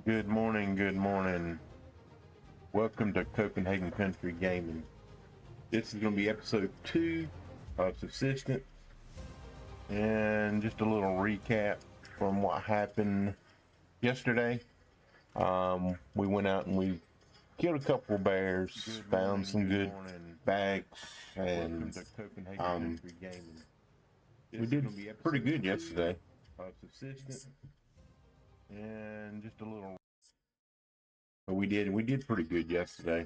Good morning, good morning. Welcome to Copenhagen Country Gaming. This is going to be episode 2 of Subsistence, and just a little recap from what happened yesterday. We went out and we killed a couple of bears, found some good bags, and we did pretty good yesterday. Subsistence, and just a little. But we did pretty good yesterday.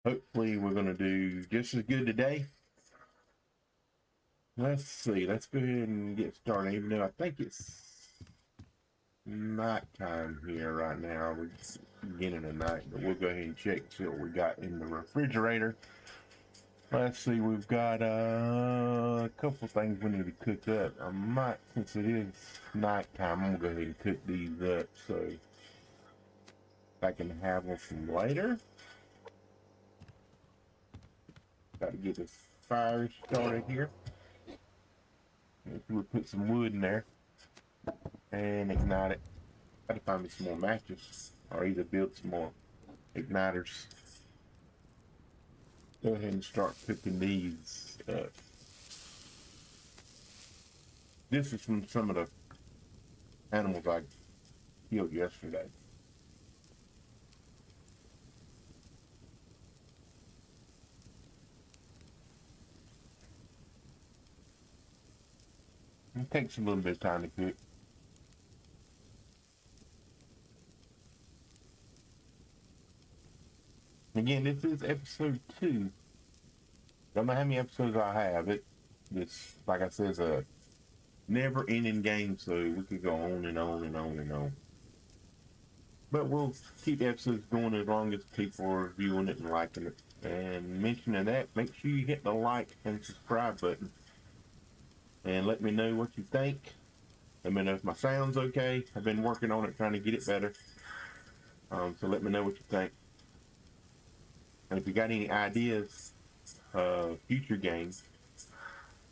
Hopefully we're going to do just as good today. Let's see, let's go ahead and get started, even though I think it's night time here right now. We're just beginning of night, but we'll go ahead and check, see what we got in the refrigerator. Let's see, we've got a couple things we need to cook up. I might, since it is night time, I'm going to go ahead and cook these up so I can have them later. Got to get this fire started here. We'll put some wood in there and ignite it. Got to find me some more matches, or either build some more igniters. Go ahead and start cooking these up. This is from some of the animals I killed yesterday. It takes a little bit of time to cook. Again, this is episode 2. Don't know how many episodes I have. It's like I said, it's a never-ending game, so we could go on and on and on and on. But we'll keep episodes going as long as people are viewing it and liking it. And mentioning that, make sure you hit the like and subscribe button. And let me know what you think. Let me know if my sound's okay. I've been working on it, trying to get it better. So let me know what you think. And if you got any ideas of future games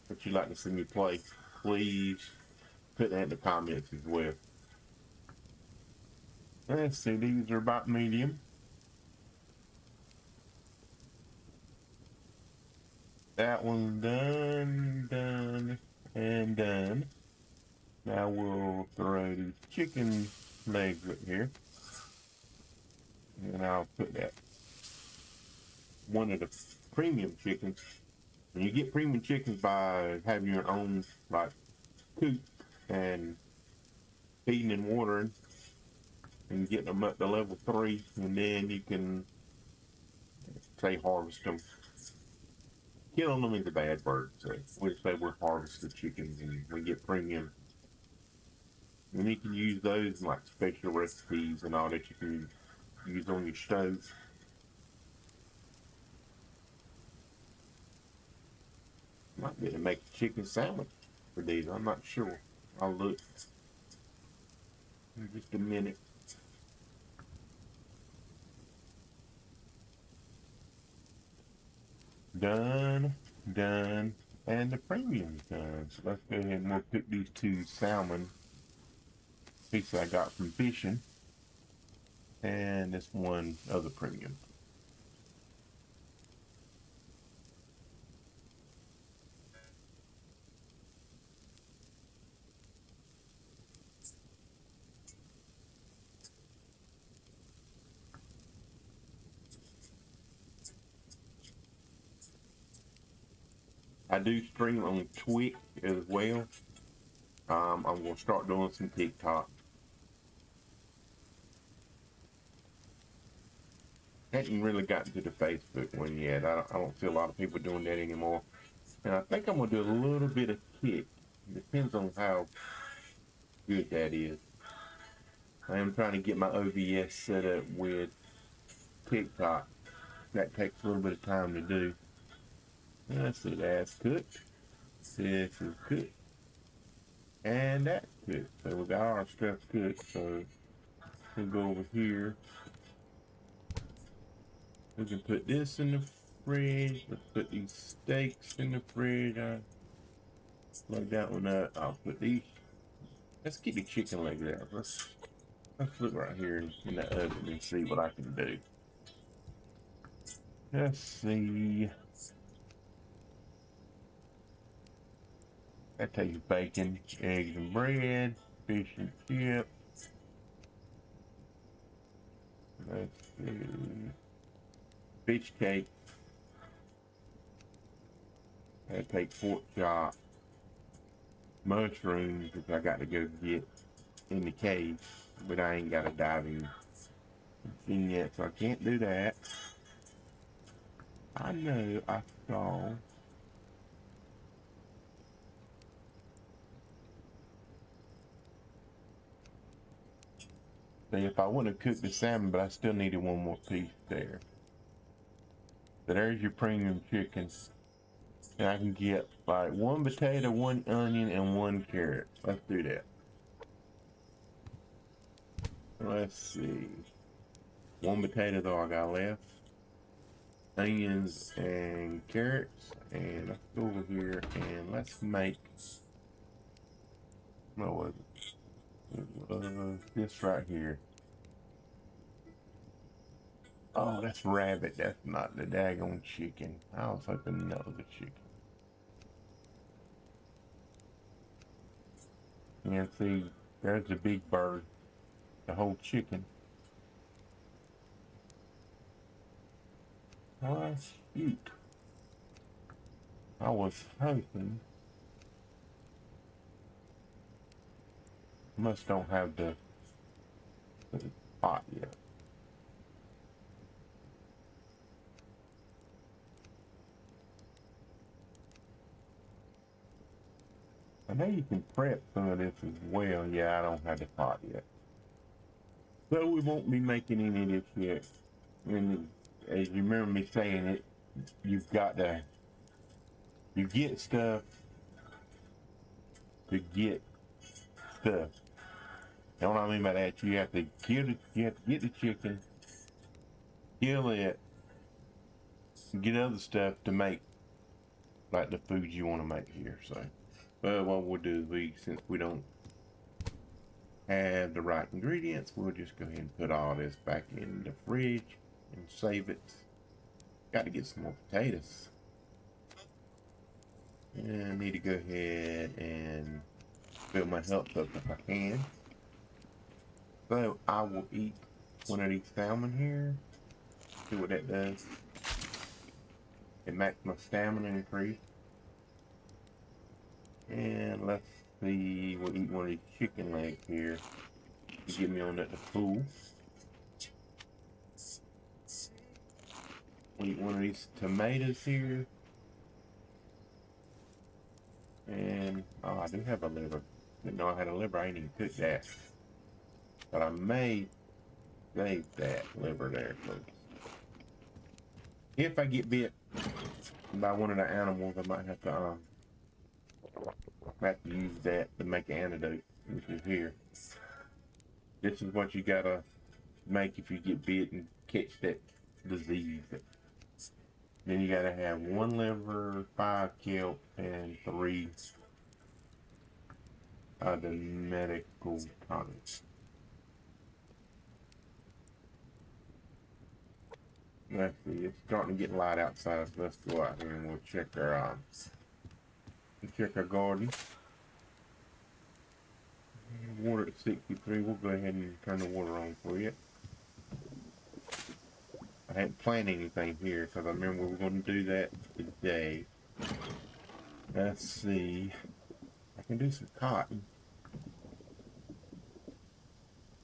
that you'd like to see me play, please put that in the comments as well. Let's see, these are about medium. That one's done, and done. Now we'll throw these chicken legs up here. And I'll put that one of the premium chickens. And you get premium chickens by having your own like coop and feeding and watering and getting them up to level 3, and then you can say harvest them. Killing them is a bad word, so we say we're harvest the chickens and we get premium. And you can use those in like special recipes and all that you can use on your stove. Might be able to make a chicken sandwich for these, I'm not sure. I'll look in just a minute. Done, and the premium's done. So let's go ahead and we'll cook these 2 salmon pieces I got from fishing, and this one other premium. I do stream on Twitch as well. I'm going to start doing some TikTok. Hadn't really gotten to the Facebook one yet. I don't see a lot of people doing that anymore. And I think I'm going to do a little bit of Kick. It depends on how good that is. I am trying to get my OBS set up with TikTok. That takes a little bit of time to do. Let's see, that's cooked. This is cooked. And that's cooked. So we got our stuff cooked. So we'll go over here. We can put this in the fridge. Let's put these steaks in the fridge. Plug that one up. I'll put these. Let's get the chicken legs out. Let's look right here in the oven and see what I can do. Let's see. That takes bacon, eggs and bread, fish and chips. Let's see. Fish cake. That takes pork chop. Mushrooms, which I got to go get in the cave, but I ain't got a diving thing yet, so I can't do that. I know I saw. See, if I wouldn't have cooked the salmon, but I still needed one more piece there. So there's your premium chicken. And I can get like one potato, one onion, and one carrot. Let's do that. Let's see. One potato though I got left. Onions and carrots. And let's go over here and let's make, what was it? This right here. Oh, that's rabbit. That's not the daggone chicken. I was hoping that was a chicken. And see, there's the big bird. The whole chicken. Oh, shoot. I was hoping. Must don't have the pot yet. I know you can prep some of this as well. Yeah, I don't have the pot yet. So we won't be making any of this yet. And as you remember me saying it, you've got to, you get stuff to get stuff. You know what I mean by that? You have to get the chicken, kill it, get other stuff to make like the foods you want to make here. So, but what we'll do is since we don't have the right ingredients, we'll just go ahead and put all this back in the fridge and save it. Got to get some more potatoes. And I need to go ahead and fill my health up if I can. So I will eat one of these salmon here. See what that does. It makes my stamina increase. And let's see, we'll eat one of these chicken legs here to get me on that full. We'll eat one of these tomatoes here. And, oh, I do have a liver. Didn't know I had a liver, I ain't even cooked that. But I may save that liver there, folks. If I get bit by one of the animals, I might have to use that to make an antidote, which is here. This is what you gotta make if you get bit and catch that disease. Then you gotta have 1 liver, 5 kelp, and 3 the medical tonics. Let's see, it's starting to get light outside, so let's go out here and we'll check our garden. Water at 63, we'll go ahead and turn the water on for you. I hadn't planted anything here because I remember we were going to do that today. Let's see, I can do some cotton.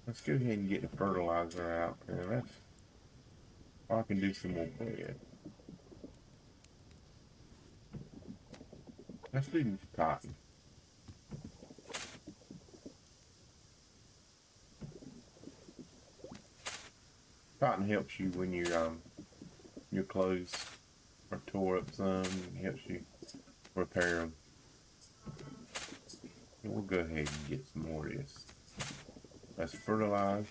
Let's go ahead and get the fertilizer out, and I can do some more bread. Let's do some cotton. Cotton helps you when your clothes are tore up some. It helps you repair them. And we'll go ahead and get some more of this. Let's fertilize.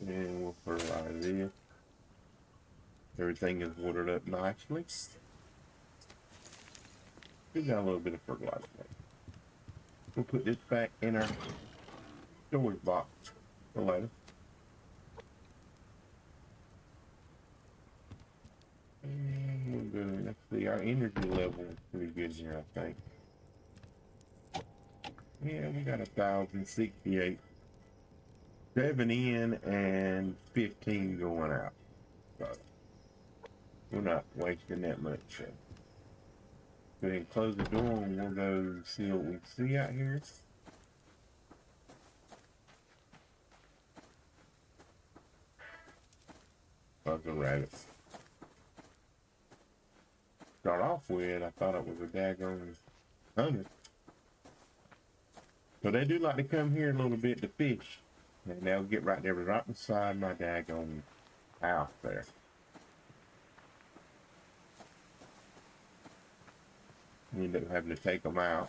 And we'll fertilize this. Everything is watered up nicely. We got a little bit of fertilizer. We'll put this back in our storage box for later. And we'll go, let's see, our energy level is pretty good here, I think. Yeah, we got 1,068. 7 in and 15 going out. So we're not wasting that much. So go ahead and close the door and we'll go see what we see out here. Lots of rabbits. Start off with, I thought it was a daggone hunter. So they do like to come here a little bit to fish. And they'll get right there, right beside my daggone house there. We end up having to take them out.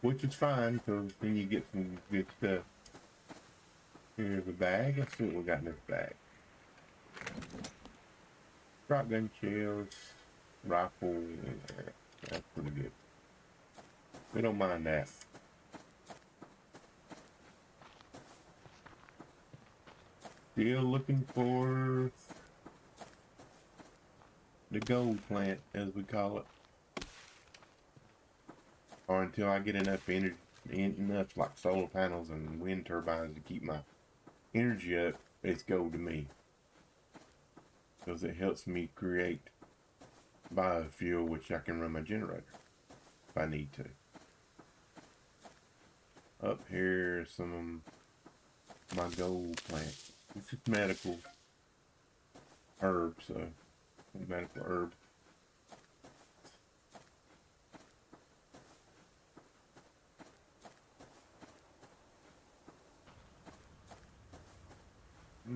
Which is fine, because then you get some good stuff. Here's a bag. Let's see what we got in this bag. Shotgun shells, rifle, that's pretty good. We don't mind that. Still looking for the gold plant, as we call it. Or until I get enough energy, enough like solar panels and wind turbines to keep my energy up, it's gold to me. Because it helps me create biofuel, which I can run my generator if I need to. Up here, some of my gold plant. This is medical herb, so medical herb.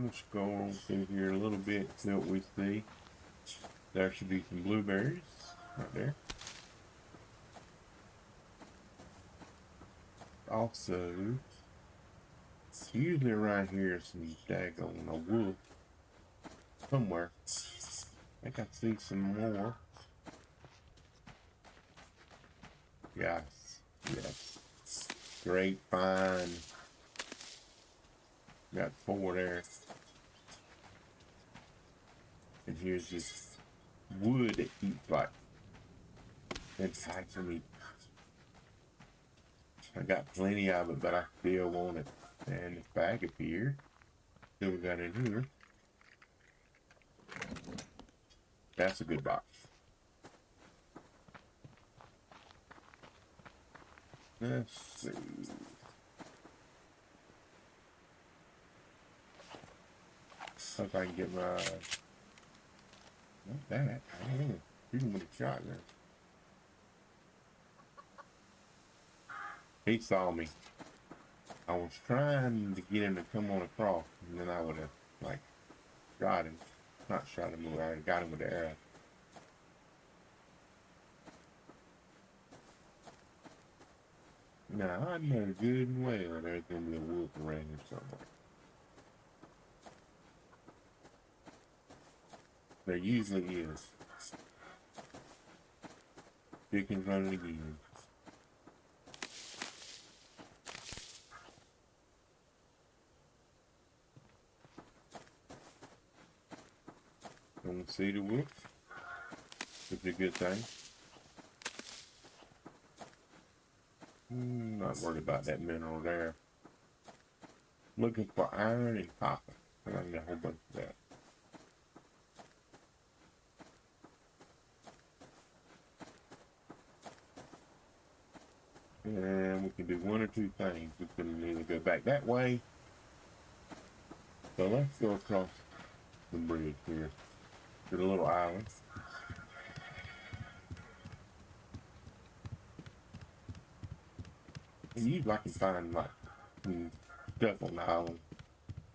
Let's go on through here a little bit, see what we see. There should be some blueberries right there. Also, usually around here is some daggone a wolf somewhere. I think I see some more. Yes, yes. Grapevine. Got 4 there. And here's this wood that eats like enticing me. I got plenty of it, but I still want it. And this bag appeared. Still got in here. That's a good box. Let's see. If I can get my... Not that. I don't know. Shooting with a shotgun. He saw me. I was trying to get him to come on across, and then I would have, like, shot him. Not shot him, I got him with the arrow. Now, I know good and well there's going to be a wolf around here somewhere. There usually is. Chickens running again. Don't see the wolf. It's a good thing. Not worried about that mineral there. Looking for iron and copper. And I got a whole bunch of that. And we can do one or two things. We can either go back that way. So let's go across the bridge here to the little island. And usually I can find like some stuff on the island.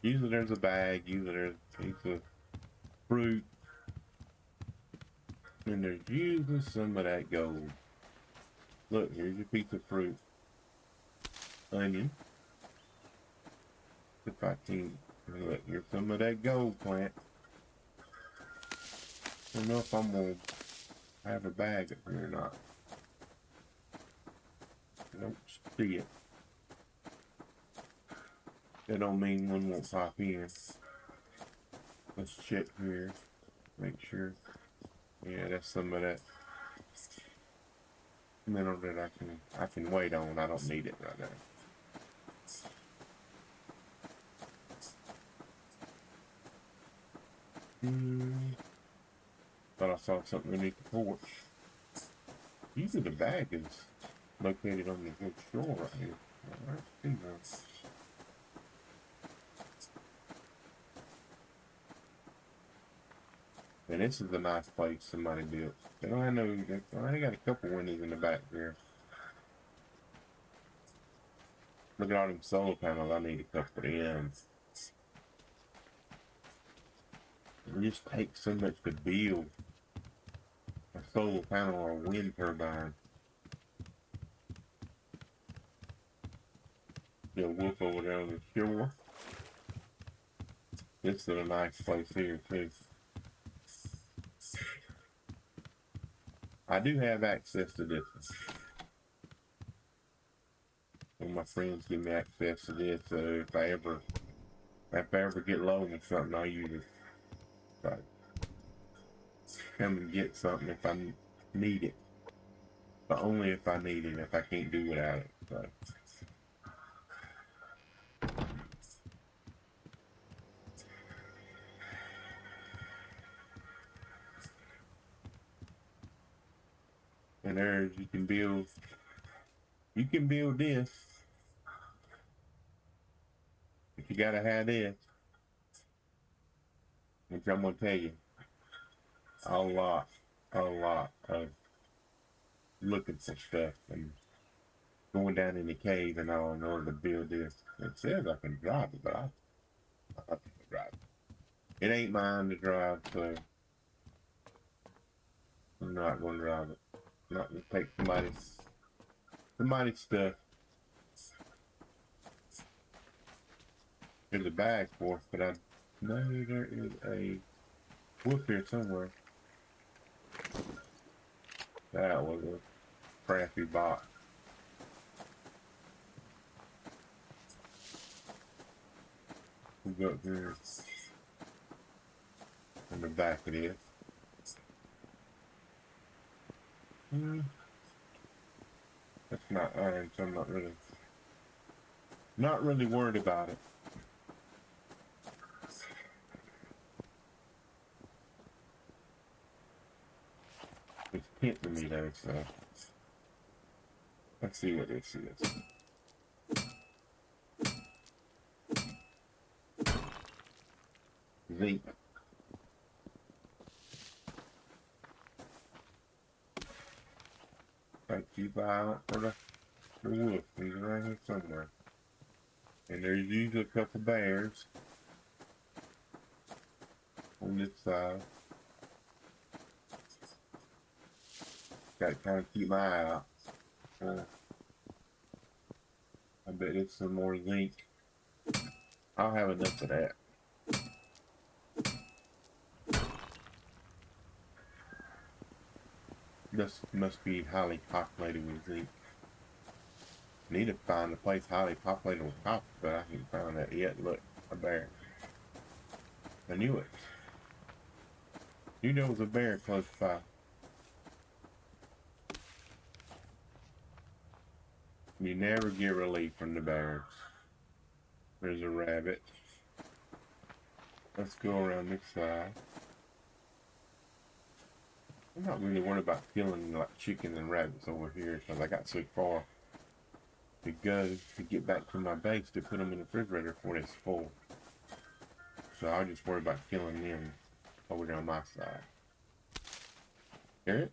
Usually there's a bag, usually there's a piece of fruit. And there's usually some of that gold. Look, here's your piece of fruit. Onion. If I can, look, here's some of that gold plant. I don't know if I'm gonna have a bag up here or not. see it. That don't mean one won't pop in. Let's check here. Make sure. Yeah, that's some of that mineral that I can wait on. I don't need it right now. Thought I saw something beneath the porch. Usually the bag is located on the good shore right here. Alright, see one. And this is a nice place somebody built. They don't have no, they only got a couple windows in the back here. Look at all them solar panels. I need a couple of them. It just takes so much to build a solar panel or a wind turbine. The wolf over there on the shore. This is a nice place here too. I do have access to this. When my friends give me access to this, so if I ever get low on something, I'll use it. But come and get something if I need it. But only if I need it, if I can't do without it. So. And there's, you can build this. But you gotta have this. Which I'm gonna tell you, a lot of looking for stuff and going down in the cave and all in order to build this. It says I can drive it, but I can't drive it. It ain't mine to drive, so I'm not gonna drive it. I'm not gonna take somebody's stuff. There's a bag for it, but I know there is a wolf here somewhere. That was a crappy box. We'll go up here in the back of this. That's not iron, so I'm not really worried about it. It's tempting me though, so let's see what this is. Zinc. Thank you, out for the wolf. He's around here somewhere. And there's usually a couple bears on this side. Gotta kind of keep my eye out. I bet it's some more zinc. I'll have enough of that. This must be highly populated with zinc. Need to find a place highly populated with copper, but I haven't found that yet. Look, a bear. I knew it. You know there was a bear close by. You never get relief from the bears. There's a rabbit. Let's go around this side. I'm not really worried about killing like chickens and rabbits over here because I got so far to go to get back to my base to put them in the refrigerator before they spoil. So I'll just worry about killing them over there on my side. Hear it?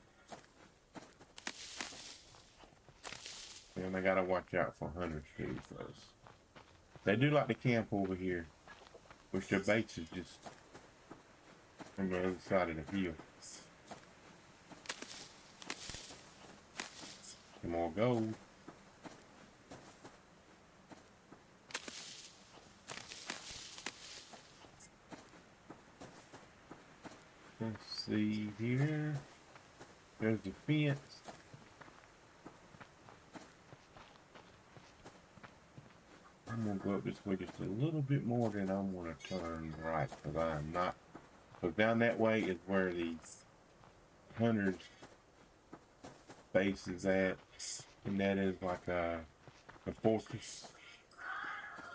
And I gotta watch out for hunters too, because they do like to camp over here, which their base is just on the other side of the hill. Some more gold. Let's see here. There's the fence. I'm gonna go up this way just a little bit more, then I'm gonna turn right, because I'm not. So down that way is where these hunters base is at, and that is like a fortress.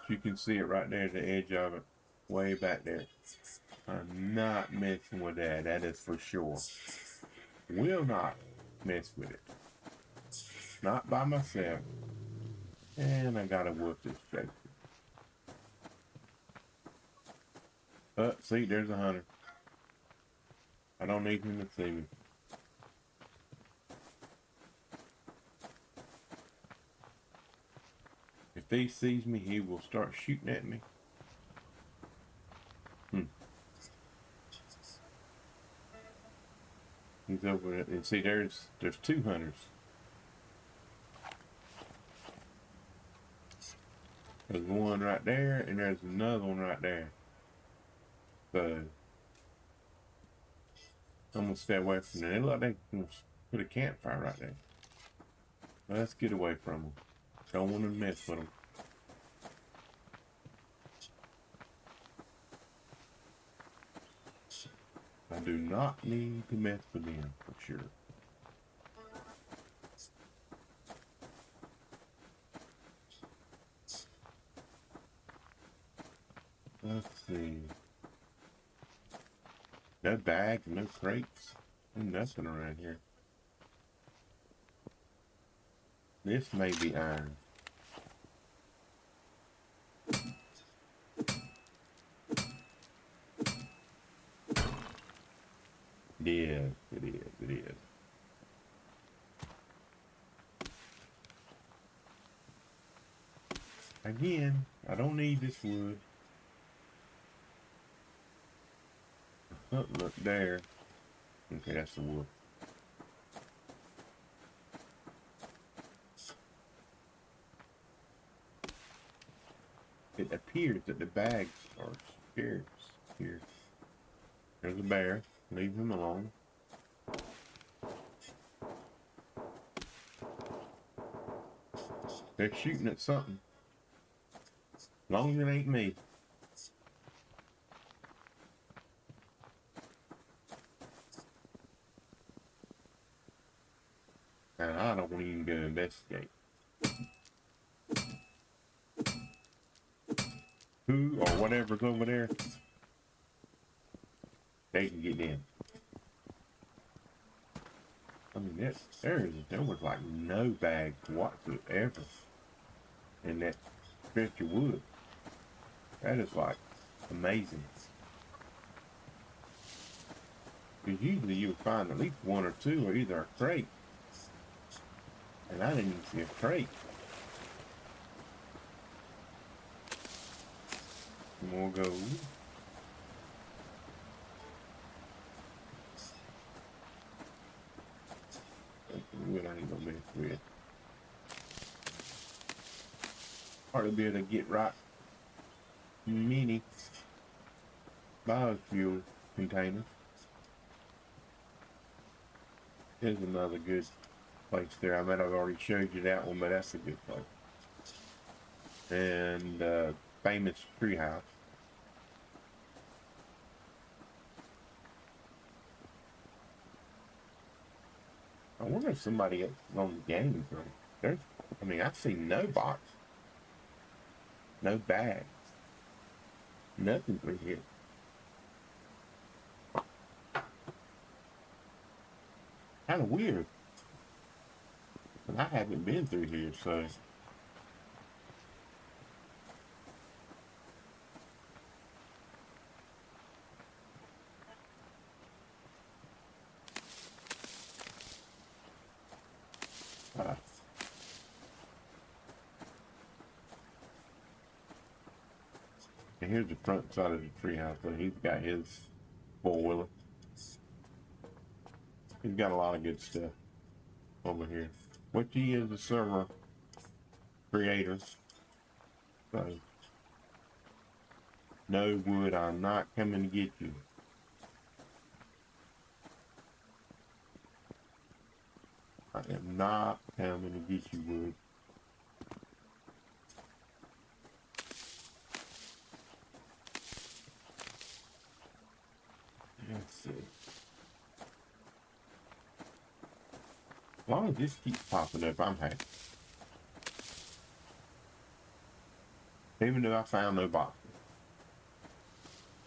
You can see it right there at the edge of it, way back there. I'm not messing with that, that is for sure. Will not mess with it. Not by myself. And I gotta whoop this joke. See, there's a hunter. I don't need him to see me. If he sees me, he will start shooting at me. He's over there. And see, there's two hunters. There's one right there, and there's another one right there. So I'm gonna stay away from them. They look like they can put a campfire right there. Let's get away from them. Don't want to mess with them. I do not need to mess with them for sure. Let's see. No bags, no crates, nothing around here. This may be iron. It is, it is, it is. Again, I don't need this wood. Oh, look there. Okay, that's the wood. It appears that the bags are scarce here. There's a bear. Leave him alone. They're shooting at something. As long as it ain't me. And I don't even go investigate. Who or whatever's over there, they can get in. I mean, there was like no bags whatsoever in that stretch of wood. That is like amazing. Because usually you would find at least one or two, or either a crate. And I didn't even see a crate. More gold. What I ain't gonna mess with. Hardly be able to get right many biofuel containers. Here's another good place there. I might have already showed you that one, but that's a good place. And famous treehouse. I wonder if somebody else on the game. There's, I mean, I've seen no box, no bags, nothing through here. Kind of weird. And I haven't been through here, so. And here's the front side of the treehouse. So he's got his four-wheeler. He's got a lot of good stuff over here. Which he is a server creator. So, no wood, I'm not coming to get you. I am not coming to get you, wood. As long as this keeps popping up, I'm happy. Even though I found no boxes.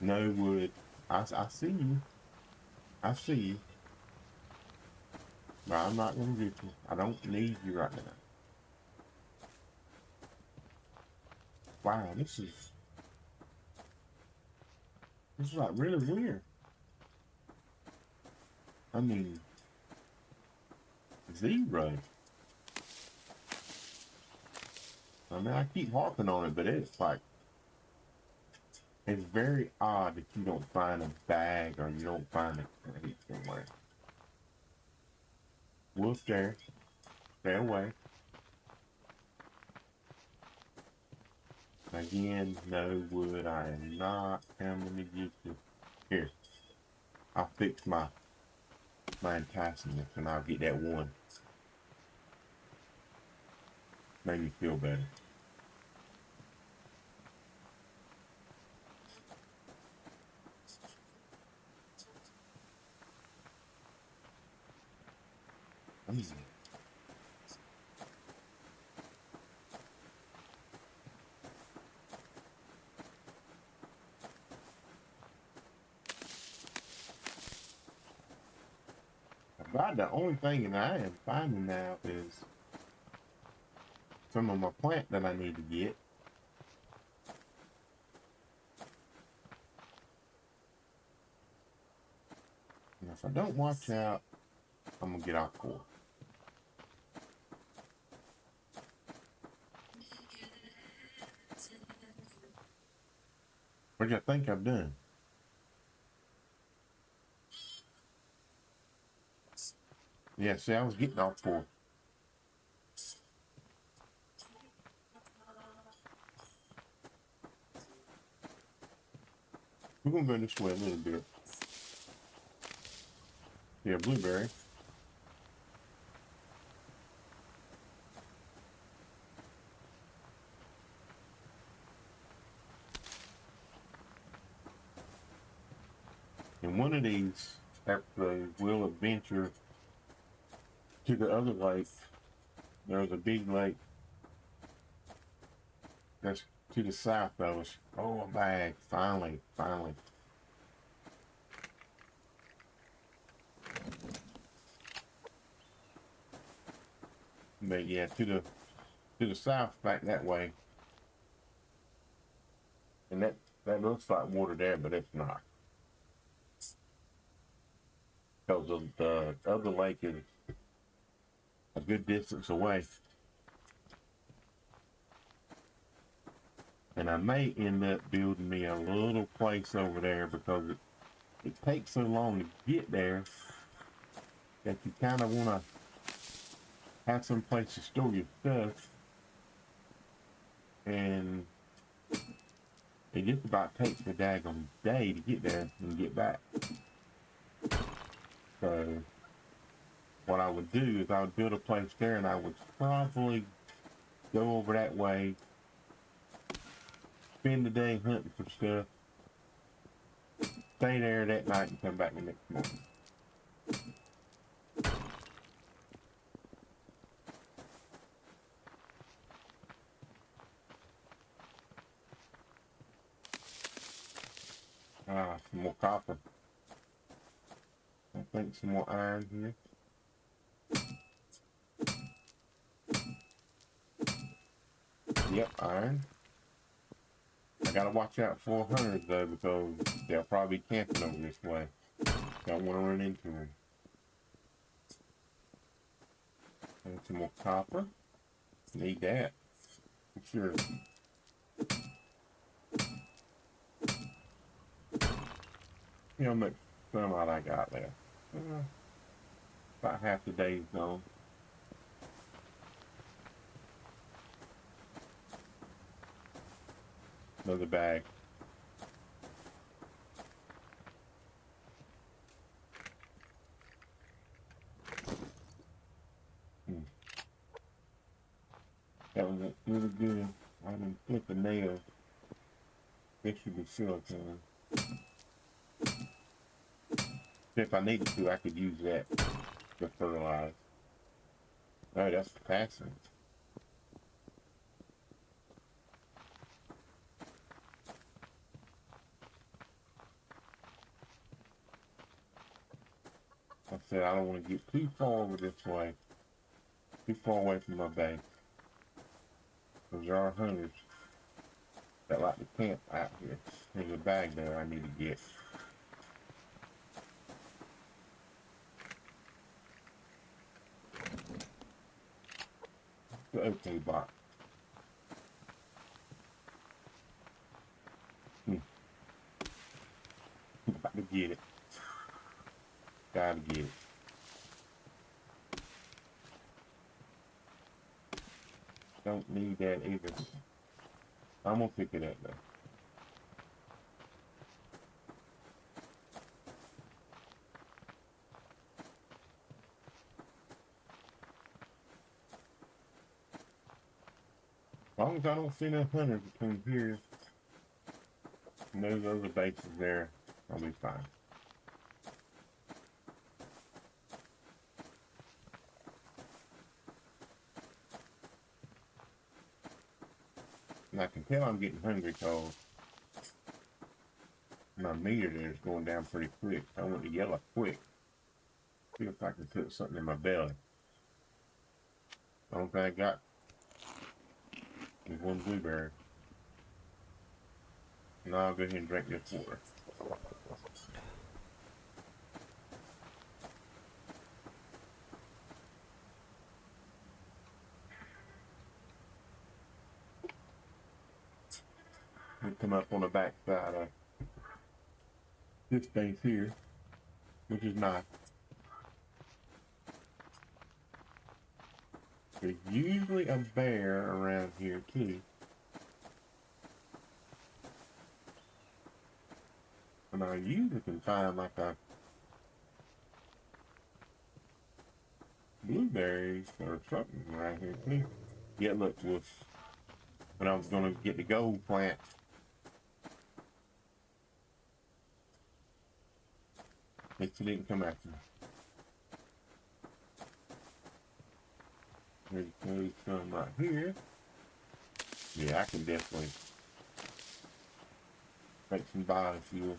No wood. I see you. I see you. But I'm not going to get you. I don't need you right now. Wow, this is like really weird. I mean, 0. I mean, I keep harping on it, but it's like, it's very odd that you don't find a bag or you don't find a heat somewhere. Wolf there. Stay away. Again, no wood. I am not coming to get you. Here. I'll fix my enticement and I'll get that one. Make me feel better. About the only thing that I am finding now is some of my plant that I need to get. And if I don't watch out, I'm gonna get off course. What do you think I've done? Yeah, see, I was getting off course. We're gonna go this way a little bit. Yeah, blueberry. And one of these episodes will adventure to the other lake. There's a big lake that's to the south of us. Oh, a bag. Finally. But yeah, to the south, back that way. And that looks like water there, but it's not. Because the other lake is a good distance away. And I may end up building me a little place over there because it takes so long to get there that you kind of want to have some place to store your stuff. And it just about takes a daggone day to get there and get back. So what I would do is I would build a place there and I would probably go over that way, spend the day hunting for stuff, stay there that night and come back the next morning. Some more copper. I think some more iron here. Yep, iron. I gotta watch out for hunters though because they'll probably be camping over this way. Don't want to run into them. And some more copper. Need that. For sure. You know how much sunlight I got there. About half the day's gone. Another bag. That was really good. I didn't flip the nail. This should be silicone. If I needed to, I could use that to fertilize. Oh, that's passing. I said I don't want to get too far over this way. Too far away from my base. Because there are hunters that like to camp out here. There's a bag there I need to get. The OK box. Got to get it. Gotta get it. Don't need that either. I'm gonna pick it up though. As long as I don't see no hunters between here and those other bases there, I'll be fine. And I can tell I'm getting hungry because my meter there is going down pretty quick. I want to yellow quick. See if I can put something in my belly. The only thing I got is one blueberry. And I'll go ahead and drink this water. We come up on the back side of this base here, which is nice. There's usually a bear around here too. And I usually can find like a blueberries or something around here too. Yeah, look, when I was gonna get the gold plant, it didn't come after me. There's some right here. Yeah, I can definitely make some biofuel.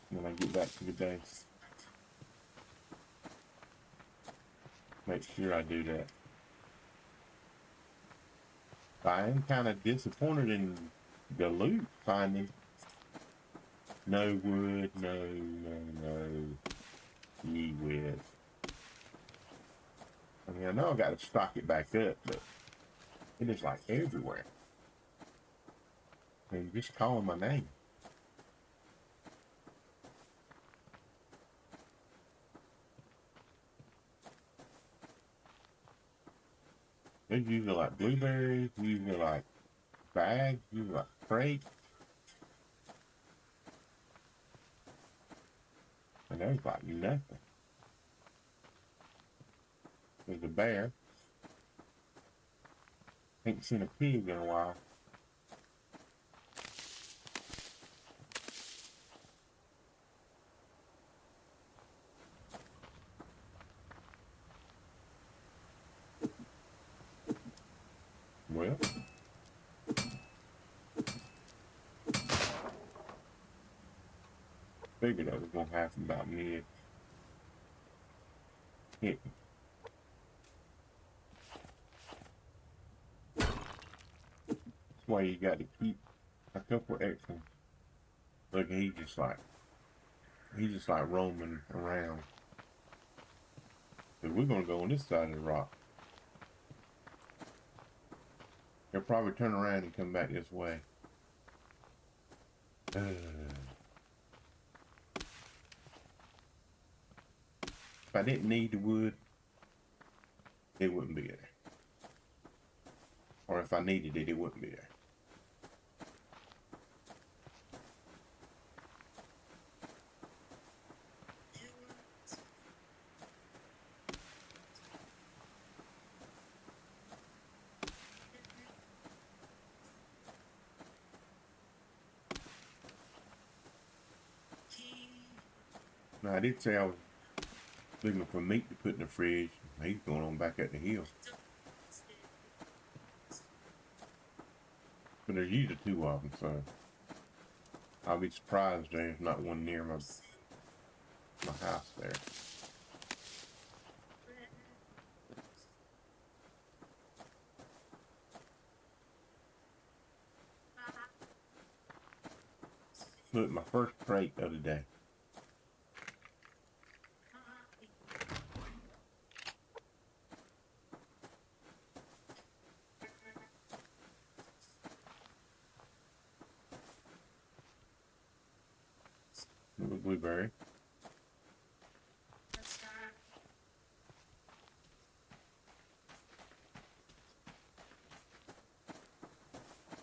When I get back to the base. Make sure I do that. I am kind of disappointed in the loot finding. No wood, no. Gee whiz. I mean, I know I got to stock it back up, but it is like everywhere. And just calling my name. There's usually like blueberries, usually like bags, usually like crates. And there's like nothing. There's a bear. Ain't seen a pig in a while. Well, figured that was gonna happen about mid hit. That's why you got to keep a couple extra. Look, he's just like roaming around. But we're gonna go on this side of the rock. He'll probably turn around and come back this way. If I didn't need the wood, it wouldn't be there. Or if I needed it, it wouldn't be there. Now, I did say I was signal for meat to put in the fridge. He's going on back at the hill. But there's usually two of them, so I'll be surprised there's not one near my house there. Look, my first crate of the day. Little blueberry.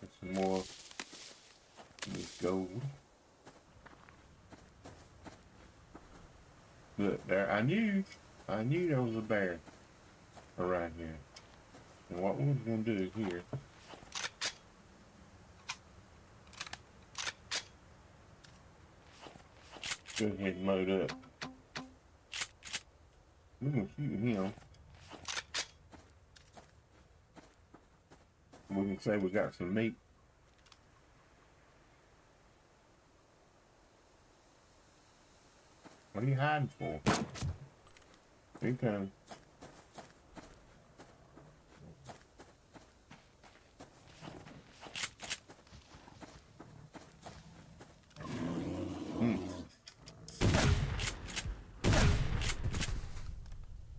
Get some more this gold. Look there, I knew there was a bear around here. And what we're gonna do here, go ahead and load up. We're gonna shoot him. We can say we got some meat. What are you hiding for? Here he comes.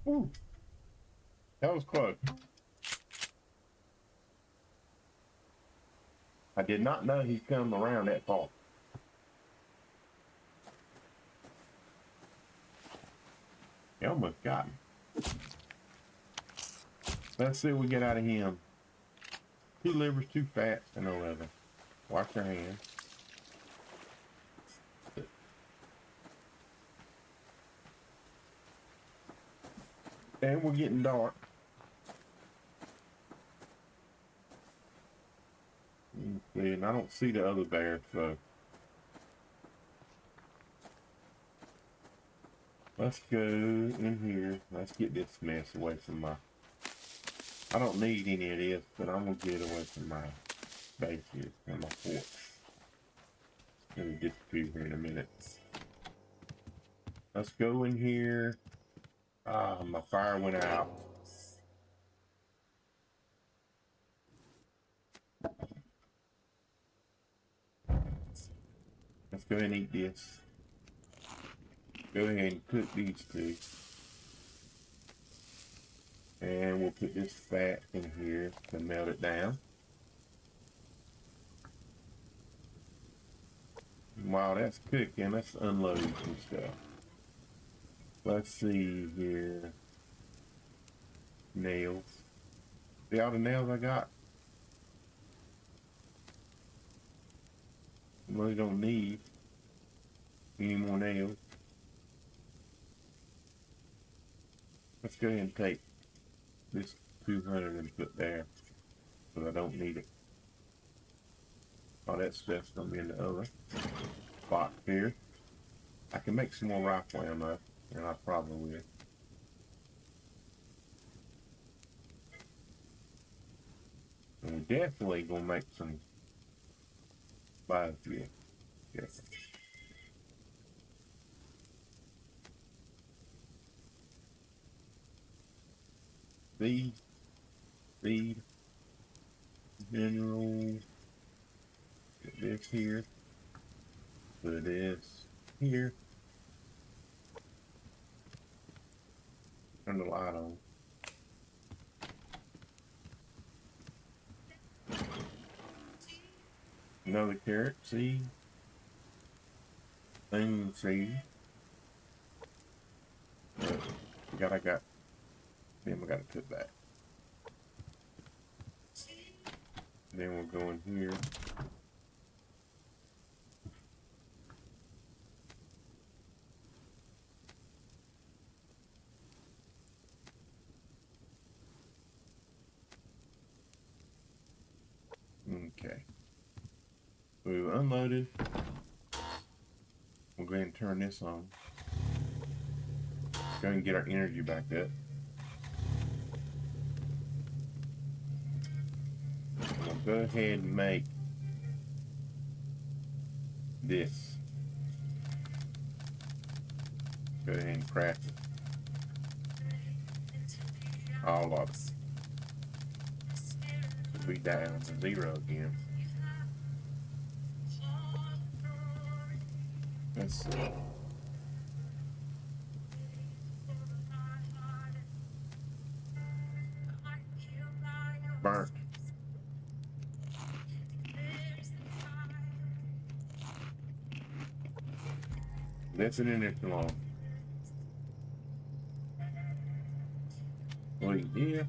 Ooh, that was close. I did not know he'd come around that far. He almost got me. Let's see what we get out of him. 2 livers, 2 fats, and 11. Wash your hands. And we're getting dark. And I don't see the other bear, so let's go in here. Let's get this mess away from my... I don't need any of this, but I'm gonna get away from my base here and my fort. Let me disappear here in a minute. Let's go in here. Ah, my fire went out. Let's go ahead and eat this. Go ahead and cook these 2. And we'll put this fat in here to melt it down. While that's cooking, let's unload some stuff. Let's see here. Nails. See all the nails I got? I really don't need any more nails. Let's go ahead and take this 200 and put there, but I don't need it. All that stuff's gonna be in the other box here. I can make some more rifle ammo, and I probably will. And we're definitely gonna make some biofuel. Yes. Feed, mineral, get this here, put this here, turn the light on. Another carrot seed, onion seed. I got them I gotta put back. Then we'll go in here. Okay. We've unloaded. We'll go ahead and turn this on. Go Go and get our energy back up. We'll go ahead and make this. Go ahead and craft it. All of it. We'll be down to 0 again. Let's see. Burnt. Listen in it long. Wait, yes.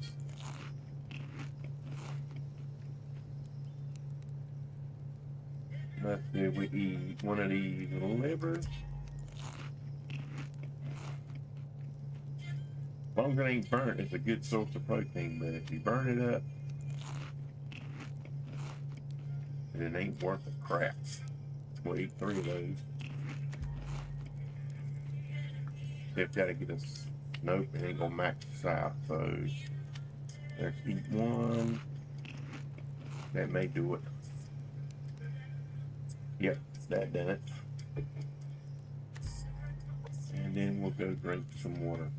Let's see, we eat one of these livers. As long as it ain't burnt, it's a good source of protein, but if you burn it up, it ain't worth a crap. We'll eat 3 of those. They've got to get us. Nope, it ain't gonna max us out. So let's eat 1. That may do it. Yep, that done it. And then we'll go drink some water.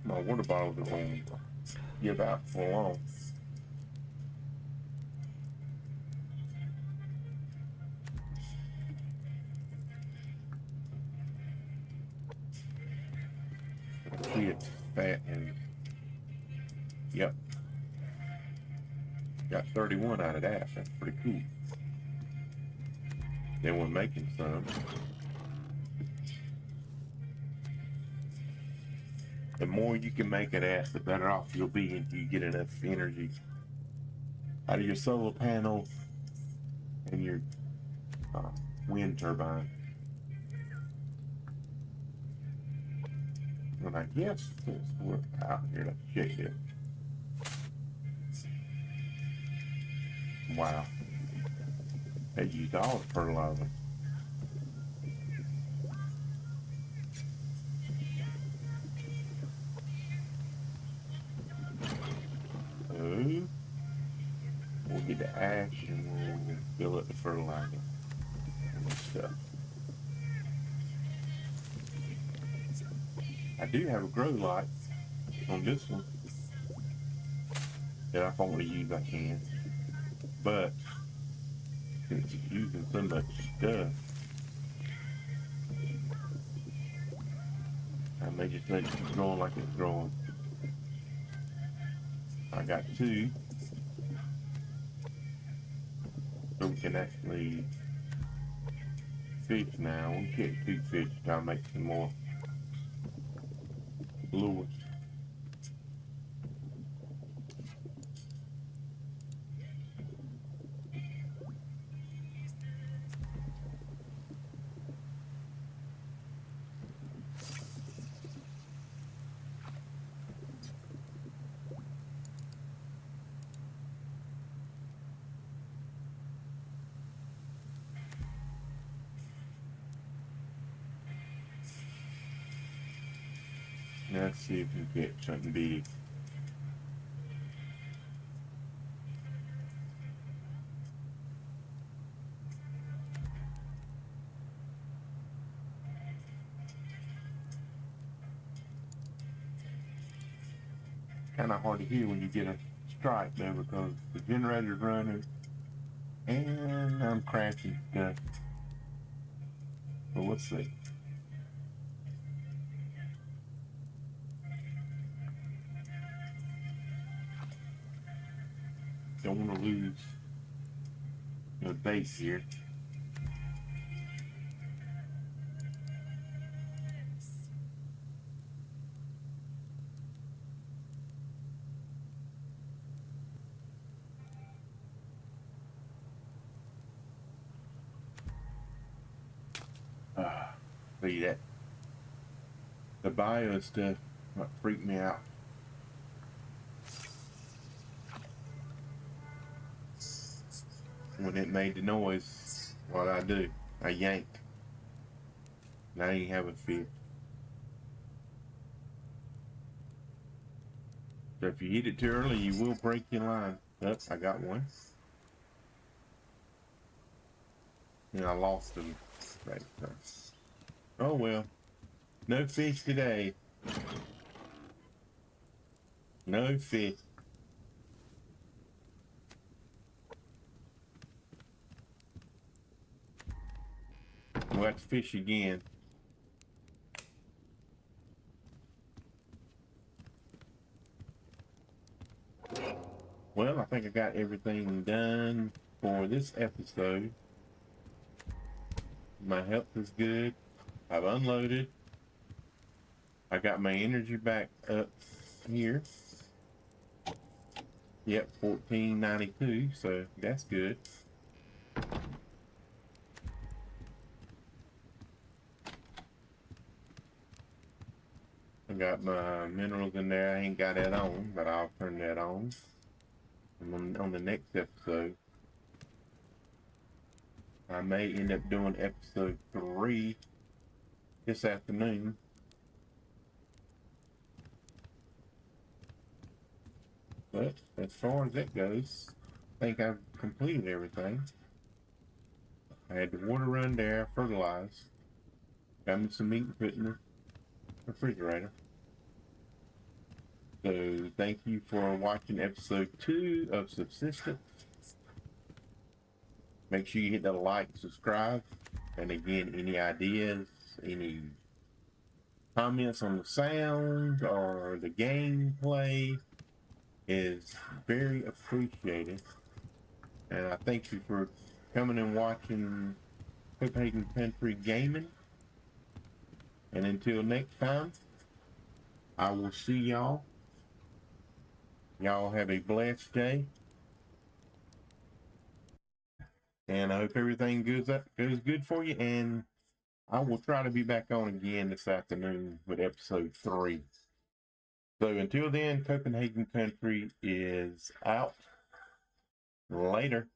My water bottles are gonna give out for long. See, it's fat and yep. Got 31 out of that. That's pretty cool. Then we're making some. The more you can make it at, the better off you'll be until you get enough energy out of your solar panel and your wind turbine. And I guess since we're out here, let's check it. Wow. They used all the fertilizer. So, we'll get the ash and we'll fill up the fertilizer and stuff. I do have a grow light on this one that if I want to use, I can. But since it's using so much stuff, I may just let it keep growing like it's growing. I got 2, so we can actually fish now. We can get 2 fish to try to make some more lures. Now let's see if we can get something big. Kind of hard to hear when you get a strike there because the generator's running and I'm crashing stuff. But let's see. Don't want to lose the base here. See that? The bio stuff might freak me out. When it made the noise, what I do, I yanked. Now you have a fish. So if you hit it too early, you will break your line. Oh, I got one. And I lost him. Right. Oh well. No fish today. No fish. We'll have to fish again. Well, I think I got everything done for this episode. My health is good. I've unloaded. I got my energy back up here. Yep, 1492, so that's good. I got my minerals in there. I ain't got that on, but I'll turn that on. And on the next episode, I may end up doing episode 3 this afternoon. But as far as that goes, I think I've completed everything. I had the water run there, fertilized. Got me some meat and put in the refrigerator. So thank you for watching episode 2 of Subsistence. Make sure you hit that like, subscribe. And again, any ideas, any comments on the sound or the gameplay is very appreciated. And I thank you for coming and watching Copenhagen Country Gaming. And until next time, I will see y'all. Y'all have a blessed day. And I hope everything goes good for you. And I will try to be back on again this afternoon with episode 3. So until then, Copenhagen Country is out. Later.